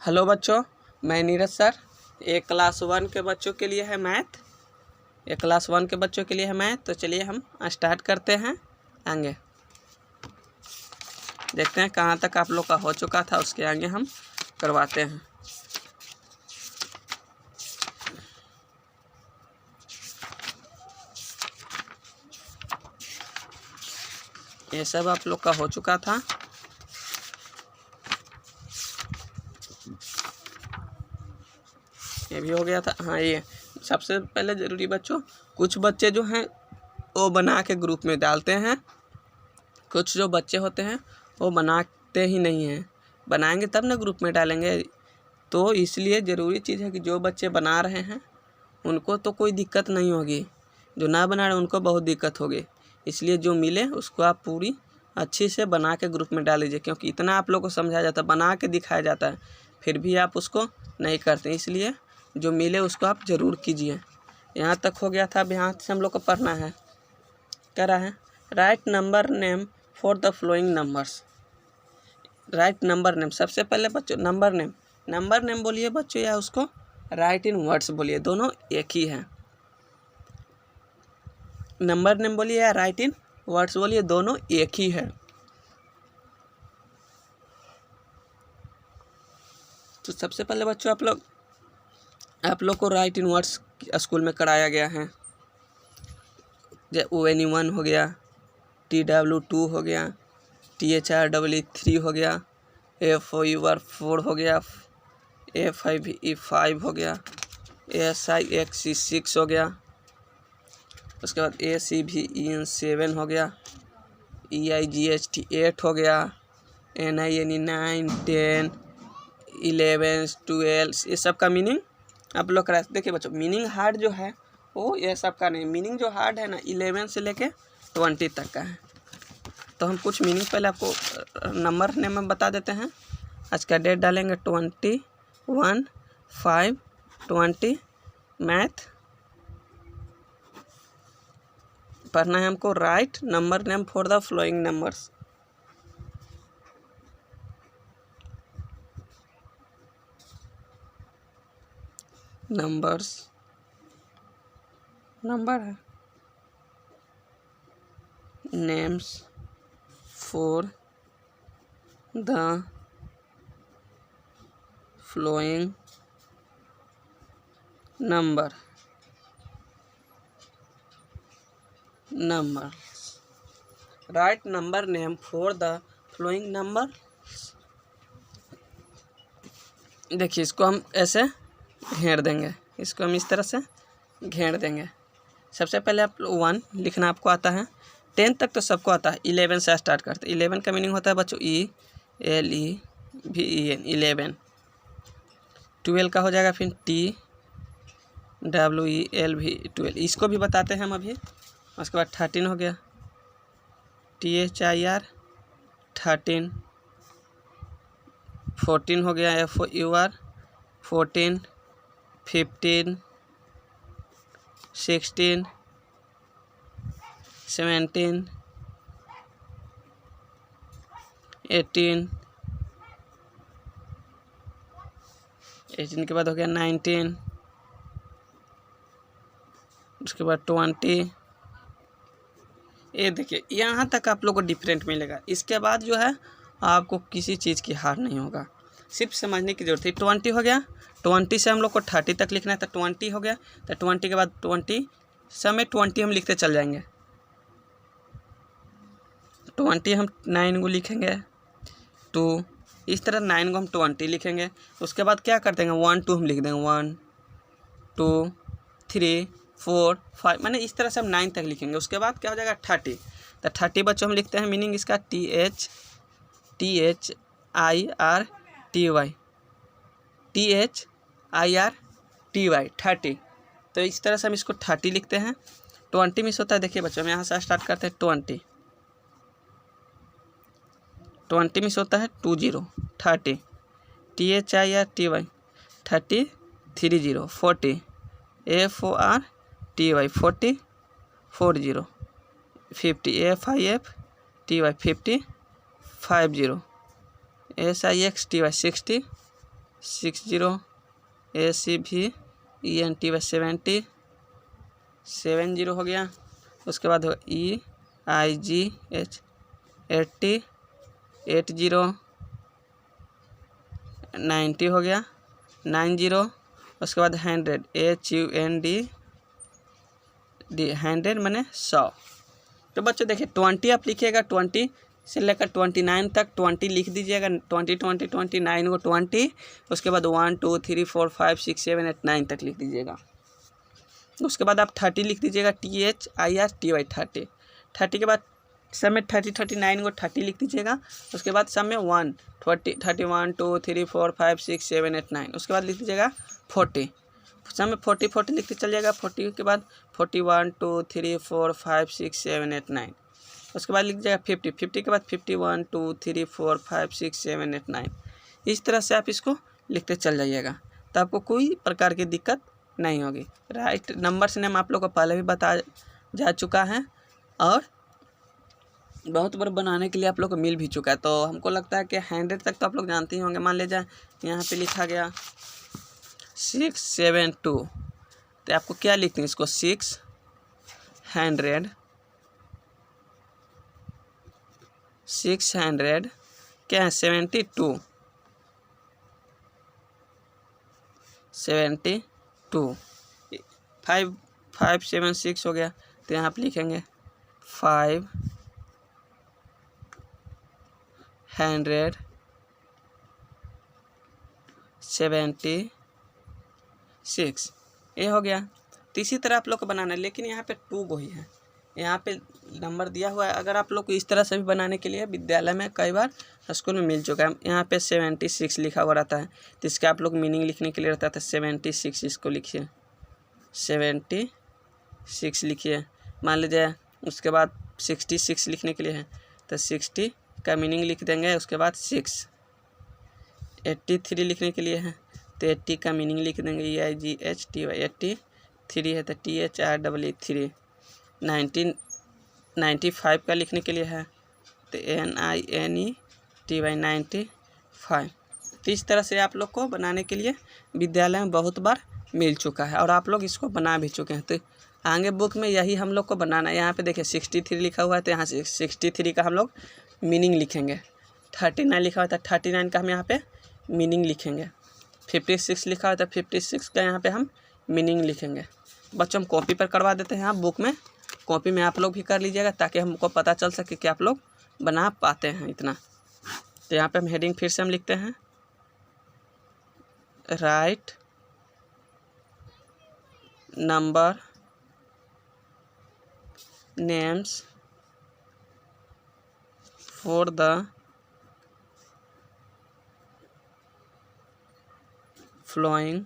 Hello बच्चों, मैं Neeraj sir. ये क्लास 1 के बच्चों के लिए है मैथ। तो चलिए हम स्टार्ट करते हैं। आगे देखते हैं कहाँ तक आप लोग का हो चुका था, उसके आगे हम करवाते हैं। ये सब आप लोग का हो चुका था। ये भी हो गया था। हाँ, ये सबसे पहले ज़रूरी बच्चों, कुछ बच्चे जो हैं वो बना के ग्रुप में डालते हैं, कुछ जो बच्चे होते हैं वो बनाते ही नहीं हैं। बनाएंगे तब ना ग्रुप में डालेंगे। तो इसलिए ज़रूरी चीज़ है कि जो बच्चे बना रहे हैं उनको तो कोई दिक्कत नहीं होगी, जो ना बना रहे उनको बहुत दिक्कत होगी। इसलिए जो मिले उसको आप पूरी अच्छी से बना के ग्रुप में डाल लीजिए, क्योंकि इतना आप लोग को समझाया जाता है, बना के दिखाया जाता है, फिर भी आप उसको नहीं करते। इसलिए जो मिले उसको आप ज़रूर कीजिए। यहाँ तक हो गया था। अब यहाँ से हम लोग को पढ़ना है, क्या रहा है, right number name for the following numbers. Right number name, सबसे पहले बच्चों नंबर नेम बोलिए बच्चों, या उसको राइट इन वर्ड्स बोलिए, दोनों एक ही है। नंबर नेम बोलिए या राइट इन वर्ड्स बोलिए, दोनों एक ही है। तो सबसे पहले बच्चों आप लोग को राइट इन वर्ड्स स्कूल में कराया गया है। जैसे ONE1 हो गया, TW2 हो गया, THREE हो गया, FOUR4 हो गया, A5E5 हो गया, ASIXC6 हो गया, उसके बाद ACVEN7 हो गया, EIGHT8 हो गया, NINE 9, 10, 11, 12। ये सब का मीनिंग आप लोग करा। देखिए बच्चों, मीनिंग हार्ड जो है वो ये सब का नहीं। मीनिंग जो हार्ड है ना 11 से लेके 20 तक का है। तो हम कुछ मीनिंग पहले आपको नंबर नेम में बता देते हैं। आज का डेट डालेंगे 21/5/20। मैथ पढ़ना है हमको। Write number name for the following numbers. Number है, names for the following number. Write number name for the following number. देखिए इसको हम ऐसे घेर देंगे, इसको हम इस तरह से घेर देंगे। सबसे पहले आप 1 लिखना आपको आता है। 10 तक तो सबको आता है। 11 से स्टार्ट करते हैं। 11 का मीनिंग होता है बच्चों ELEVEN 11। 12 का हो जाएगा फिर TWELV 12, इसको भी बताते हैं हम अभी। उसके बाद 13 हो गया, THIR 13। 14 हो गया, FOUR 14। 15, 16, 17, 18 के बाद हो गया 19, उसके बाद 20। ये देखिए यहाँ तक आप लोग को डिफरेंट मिलेगा। इसके बाद जो है आपको किसी चीज़ की हार नहीं होगा, सिर्फ समझने की जरूरत है। 20 हो गया, 20 से हम लोग को 30 तक लिखना है। तो 20 हो गया, तो 20 के बाद 20 समय 20 हम लिखते चल जाएंगे। 20 हम 9 को लिखेंगे, 2 इस तरह 9 को हम 20 लिखेंगे। उसके बाद क्या कर देंगे, 1 2 हम लिख देंगे, 1 2 3 4 5, मैंने इस तरह से हम 9 तक लिखेंगे। उसके बाद क्या हो जाएगा 30। तो 30 बच्चों हम लिखते हैं मीनिंग इसका THIRTY THIRTY 30। तो इस तरह से हम इसको 30 लिखते हैं। 20 मिस होता है। देखिए बच्चों हम यहाँ से स्टार्ट करते हैं। 20 मिस होता है, 20 30 THIRTY 30 30 40 FORTY 40 40 50 FIFTY 50 50 SIXTY 60 60 ACVENT/70 70 हो गया। उसके बाद हो EIGH 80 80 90 हो गया 90। उसके बाद 100 HUND 100 माने 100। तो बच्चों देखिए 20 आप लिखिएगा, 20 से लेकर 29 तक 20 लिख दीजिएगा, 20 20 29 को 20। उसके बाद 1 2 3 4 5 6 7 8 9 तक लिख दीजिएगा। उसके बाद आप 30 लिख दीजिएगा, THIRTY 30। 30 के बाद सब में 30 39 को 30 लिख दीजिएगा। उसके बाद सब में 1 20 31 2 3 4 5 6 7 8 9। उसके बाद लिख दीजिएगा 40, सब में 40 40 लिखते चल जाएगा। 40 के बाद 41 2 3 4 5 6 7 8 9। उसके बाद लिख जाएगा 50 50 के बाद 51 2 3 4 5 6 7 8 9। इस तरह से आप इसको लिखते चल जाइएगा, तो आपको कोई प्रकार की दिक्कत नहीं होगी। राइट नंबर से नेम आप लोग को पहले भी बता जा चुका है और बहुत बार बनाने के लिए आप लोग को मिल भी चुका है। तो हमको लगता है कि 100 तक तो आप लोग जानते ही होंगे। मान लीजिए यहाँ पे लिखा गया 672, तो आपको क्या लिखते हैं इसको 600 क्या है 72 576 हो गया। तो यहाँ पे लिखेंगे 576 ये हो गया। तो इसी तरह आप लोग को बनाना है, लेकिन यहाँ पे 2 गो ही है, यहाँ पे नंबर दिया हुआ है। अगर आप लोग को इस तरह से भी बनाने के लिए विद्यालय में कई बार स्कूल में मिल चुका है। यहाँ पे 76 लिखा हुआ रहता है, तो इसका आप लोग मीनिंग लिखने के लिए रहता है 76। इसको लिखिए 76 लिखिए। मान लीजिए उसके बाद 66 लिखने के लिए है, तो 60 का मीनिंग लिख देंगे। उसके बाद 6 83 लिखने के लिए है, तो 80 का मीनिंग लिख देंगे EIGHTY 83 है तो THREE 3। 95 का लिखने के लिए है, तो NINETY 95। तो इस तरह से आप लोग को बनाने के लिए विद्यालय में बहुत बार मिल चुका है और आप लोग इसको बना भी चुके हैं। तो आगे बुक में यही हम लोग को बनाना है। यहाँ पे देखिए 63 लिखा हुआ है, तो यहाँ से 63 का हम लोग मीनिंग लिखेंगे। 39 लिखा हुआ था, 39 का हम यहाँ पे मीनिंग लिखेंगे। 56 लिखा हुआ था, 56 का यहाँ पे हम मीनिंग लिखेंगे। बच्चों हम कॉपी पर करवा देते हैं, आप बुक में कॉपी में आप लोग भी कर लीजिएगा, ताकि हमको पता चल सके कि आप लोग बना पाते हैं इतना। तो यहाँ पे हम हेडिंग फिर से हम लिखते हैं, right number names for the following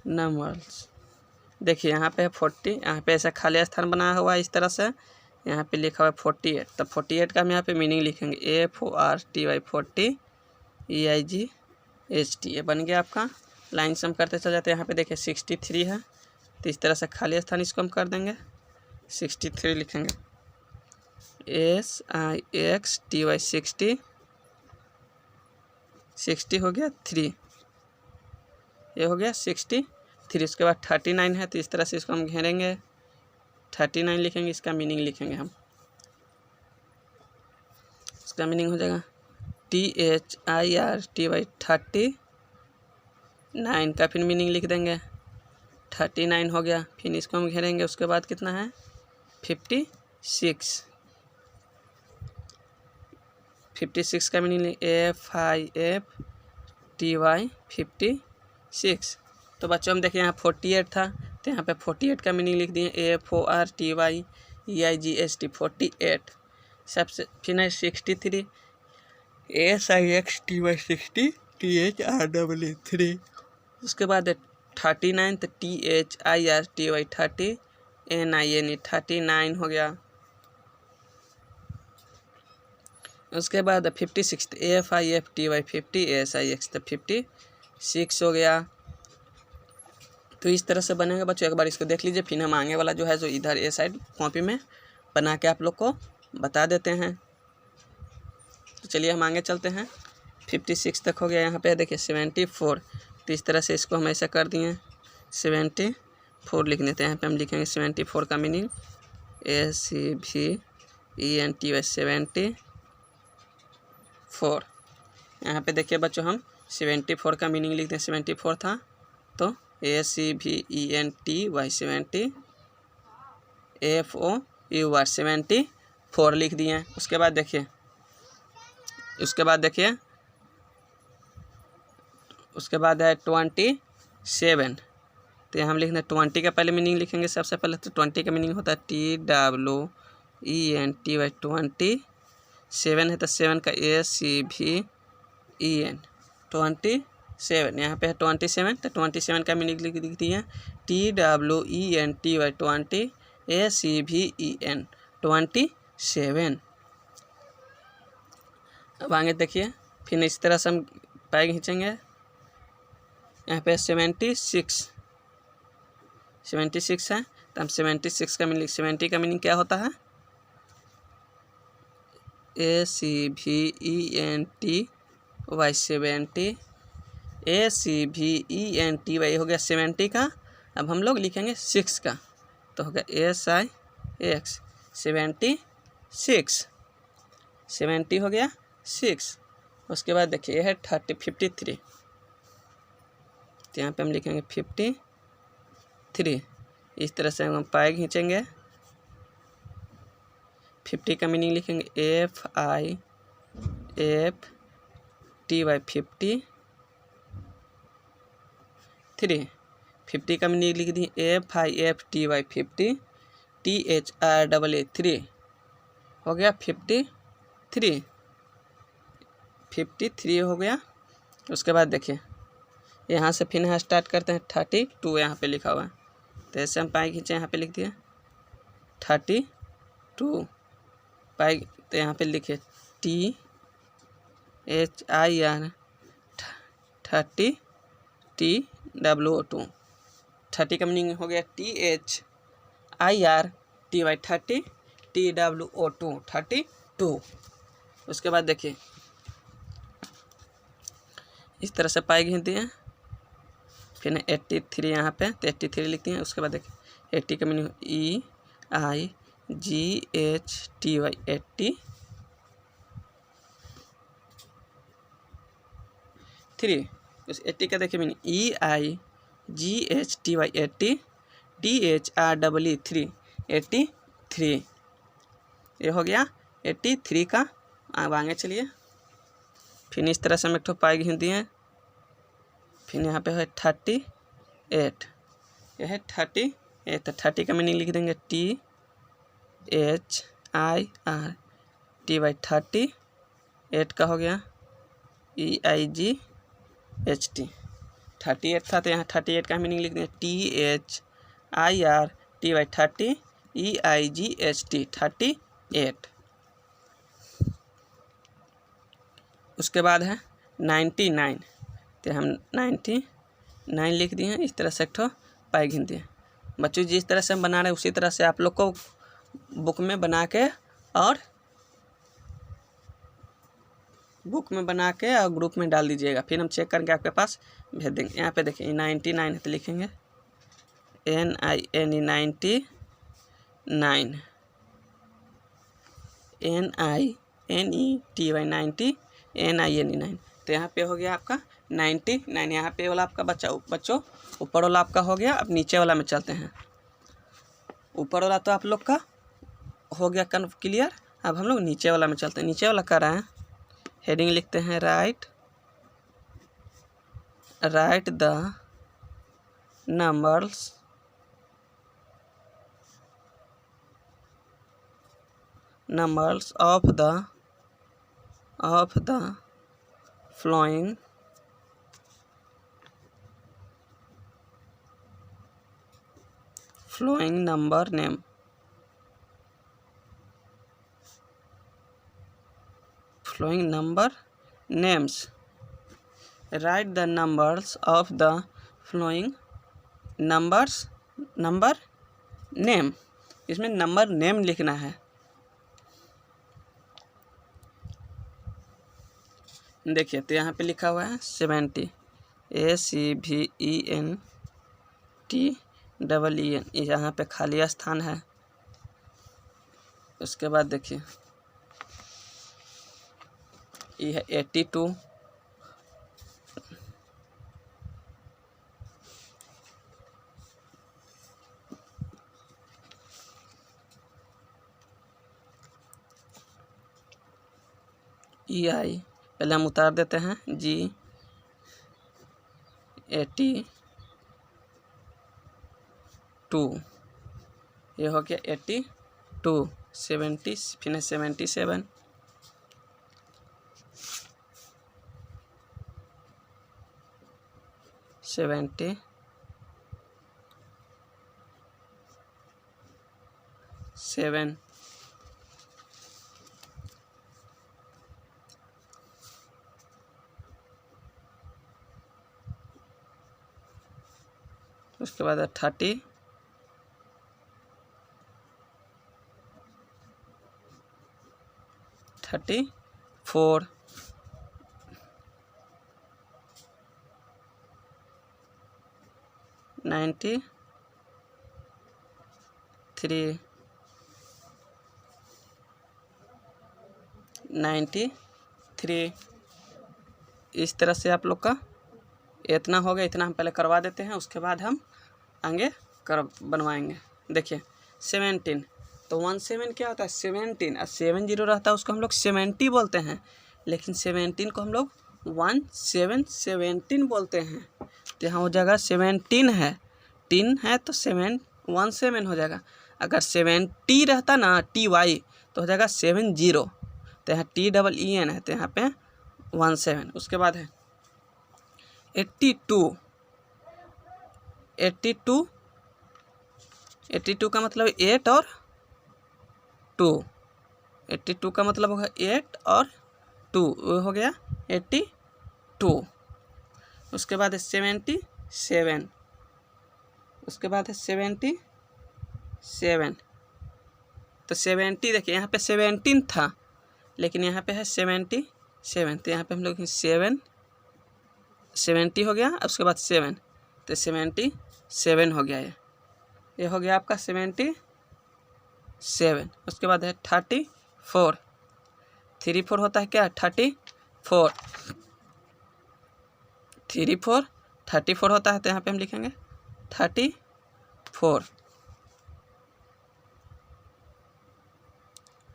numbers. देखिए यहाँ पे है 40, यहाँ पे ऐसा खाली स्थान बनाया हुआ है इस तरह से। यहाँ पे लिखा हुआ है 48, तो 48 का हम यहाँ पे मीनिंग लिखेंगे FORTY 40 EIGHT। ये बन गया आपका। लाइन से हम करते चल जाते हैं। यहाँ पे देखिए 63 है, तो इस तरह से खाली स्थान इसको हम कर देंगे, 63 लिखेंगे SIXTY 60 हो गया 3, ये हो गया 63। उसके बाद 39 है, तो इस तरह से इसको हम घेरेंगे, 39 लिखेंगे, इसका मीनिंग लिखेंगे हम। इसका मीनिंग हो जाएगा THIRTY 39 का फिर मीनिंग लिख देंगे, 39 हो गया। फिर इसको हम घेरेंगे। उसके बाद कितना है 56 का मीनिंग FIFTY 56। तो बच्चों हम देखिए यहाँ 48 था, तो यहाँ पे 48 का मीनिंग लिख दिए FORTY EIGHT 48। सबसे फिर है 63 SIXTY 60 THREE 3। उसके बाद 39 तो THIRTY 30 NINE 39 हो गया। उसके बाद 56 FIFTY 50 SIX तो 56 हो गया। तो इस तरह से बनेगा बच्चों। एक बार इसको देख लीजिए, फिर हम आगे वाला जो है जो इधर ए साइड कॉपी में बना के आप लोग को बता देते हैं। तो चलिए हम आगे चलते हैं। 56 तक हो गया। यहाँ पे देखिए 74, तो इस तरह से इसको हम ऐसा कर दिए 74 लिख देते हैं। यहाँ पे हम लिखेंगे 74 का मीनिंग ACVENTY 74। यहाँ पे देखिए बच्चों हम 74 का मीनिंग लिखते हैं। 74 था तो ACVENTY 70 FOUR 74 लिख दिए हैं। उसके बाद देखिए उसके बाद है 27, तो यहाँ हम लिख दें 20 का पहले मीनिंग लिखेंगे। सबसे पहले तो 20 का मीनिंग होता है TWENTY 20, 7 है तो 7 का ACVEN 27, यहाँ पे है 27, तो 27 का मीनिंग लिख दिए TWENTY 20 ACVEN 27। अब आगे देखिए फिर इस तरह से हम पैर खींचेंगे। यहाँ पे 76 है तो हम 76 का मीनिंग 70 का मीनिंग क्या होता है ACVENTY 70 ACVENTY हो गया 70 का। अब हम लोग लिखेंगे 6 का तो हो गया SIX 76 70 हो गया 6। उसके बाद देखिए यह है 53, तो यहाँ पे हम लिखेंगे 53। इस तरह से हम पाए खींचेंगे। 50 का मीनिंग लिखेंगे FIFTY 53। 50 का मीनिंग लिख दिए FIFTY 50 THRAA 3 हो गया 53 हो गया। उसके बाद देखिए यहाँ से फिर स्टार्ट करते हैं 32, यहाँ पे लिखा हुआ है तो ऐसे हम पाई खींचे यहाँ पे लिख दिए 32 पाई, तो यहाँ पे लिखे THIR 30 TWO2 30 का मीनिंग हो गया THIR 30 TWO2 32। उसके बाद देखिए इस तरह से पाई घिनती है। फिर 83 यहाँ पे तो 83 लिखती हैं। उसके बाद देखिए 80 का मीनिंग EIGHTY 83। 80 का देखिए मीनिंग EIGHTY 80 THREE 3 83। ये हो गया 83 का। अब आगे चलिए फिर इस तरह से हम एक ठो पाई घिन दिए। फिर यहाँ पे है 38, यह है 38, तो 30 का मीनिंग लिख देंगे THIRTY 30। 8 का हो गया EIGHT 38 था तो यहाँ 38 का मीनिंग लिख देंगे THIRTY 30 EIGHT 38। उसके बाद है 99, तो हम 99 लिख दिए हैं। इस तरह से एक ठो पाई घिन दिए। बच्चों जिस तरह से हम बना रहे हैं उसी तरह से आप लोग को बुक में बना के और ग्रुप में डाल दीजिएगा। फिर हम चेक करके आपके पास भेज देंगे। यहाँ पे देखिए 99 है तो लिखेंगे NINE 99 NINETY 90 NINE 9। तो यहाँ पे हो गया आपका 99। यहाँ पे वाला आपका बच्चों ऊपर वाला आपका हो गया। अब नीचे वाला में चलते हैं। ऊपर वाला तो आप लोग का हो गया क्लियर। अब हम लोग नीचे वाला में चलते हैं। नीचे वाला कर रहे हैं, हेडिंग लिखते हैं right the numbers of the following number name. Flowing number names. Write the numbers of the flowing number name। इसमें नंबर नेम लिखना है। देखिए तो यहाँ पे लिखा हुआ है 70, ACVENTEEN, यहाँ पे खाली स्थान है। उसके बाद देखिए ये है 82, EI पहले हम उतार देते हैं G82, ये हो गया 82, 70, फिर 77, 77, उसके बाद 30, 34, 93, 93। इस तरह से आप लोग का इतना हो गया, इतना हम पहले करवा देते हैं, उसके बाद हम आगे बनवाएंगे। देखिए 17, तो 17 क्या होता है 17, और 70 रहता है उसको हम लोग 70 बोलते हैं, लेकिन 17 को हम लोग 17 बोलते हैं। तो यहाँ हो जाएगा 17 है, 3 है तो 17 हो जाएगा। अगर 70 रहता ना TY तो हो जाएगा 70, तो यहाँ TEEN है तो यहाँ पे 17। उसके बाद है 82, 82 का मतलब 8 और 2, 82 का मतलब होगा 8 और 2, वो हो गया 82। उसके बाद है 77, उसके बाद है 77, तो 70 देखिए यहाँ पे 17 था, लेकिन यहाँ पे है 77, तो यहाँ पे हम लोग 70 हो गया, उसके बाद 7, तो 77 हो गया। ये हो गया आपका 77। उसके बाद है 34, 34 होता है क्या 34, 34 होता है, तो यहाँ पे हम लिखेंगे 34,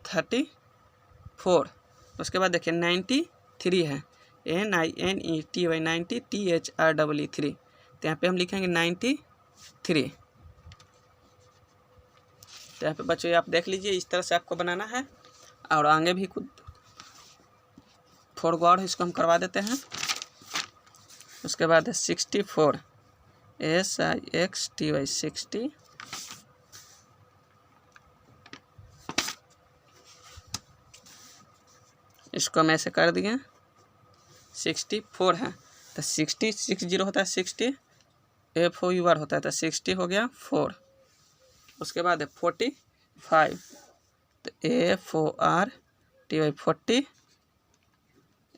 34। उसके बाद देखिए 93 है, NINETY 90 THREE, तो यहाँ पे हम लिखेंगे 93। तो यहाँ पे बच्चों आप देख लीजिए, इस तरह से आपको बनाना है, और आगे भी कुछ थोड़ा और इसको हम करवा देते हैं। उसके बाद है 64, SIXTY 60, इसको हम ऐसे कर दिए 64 है, तो 60 होता है 60, FOUR होता है, तो 60 हो गया 4। उसके बाद है 45, तो FORTY 40,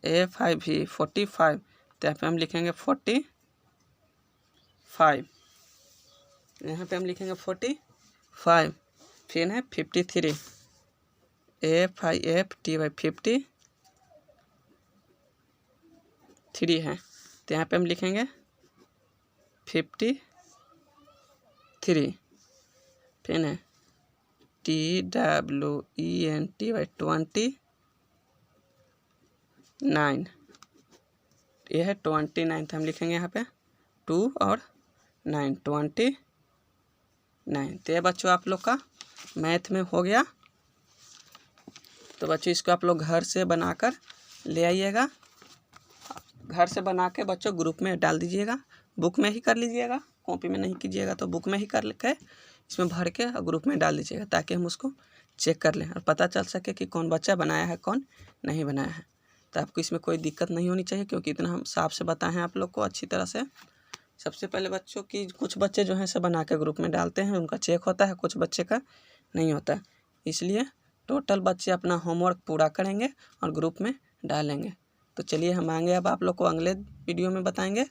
A5 45, तो यहाँ पे हम लिखेंगे 45, यहाँ पे हम लिखेंगे 45। फिर है 53, AFIFTY 53 है, तो यहाँ पे हम लिखेंगे 53। फिर है TWENTY 29, ये है 29, तो हम लिखेंगे यहाँ पे 2 और 9, 29। तो ये बच्चों आप लोग का मैथ में हो गया। तो बच्चों इसको आप लोग घर से बनाकर ले आइएगा, घर से बना के बच्चों ग्रुप में डाल दीजिएगा, बुक में ही कर लीजिएगा, कॉपी में नहीं कीजिएगा, तो बुक में ही कर के इसमें भर के और ग्रुप में डाल दीजिएगा, ताकि हम उसको चेक कर लें और पता चल सके कि कौन बच्चा बनाया है कौन नहीं बनाया है। तो आपको इसमें कोई दिक्कत नहीं होनी चाहिए, क्योंकि इतना हम साफ से बताए हैं आप लोग को अच्छी तरह से। सबसे पहले बच्चों की कुछ बच्चे जो हैं से बना के ग्रुप में डालते हैं, उनका चेक होता है, कुछ बच्चे का नहीं होता है, इसलिए टोटल बच्चे अपना होमवर्क पूरा करेंगे और ग्रुप में डालेंगे। तो चलिए हम आएंगे अब आप लोग को अगले वीडियो में बताएंगे।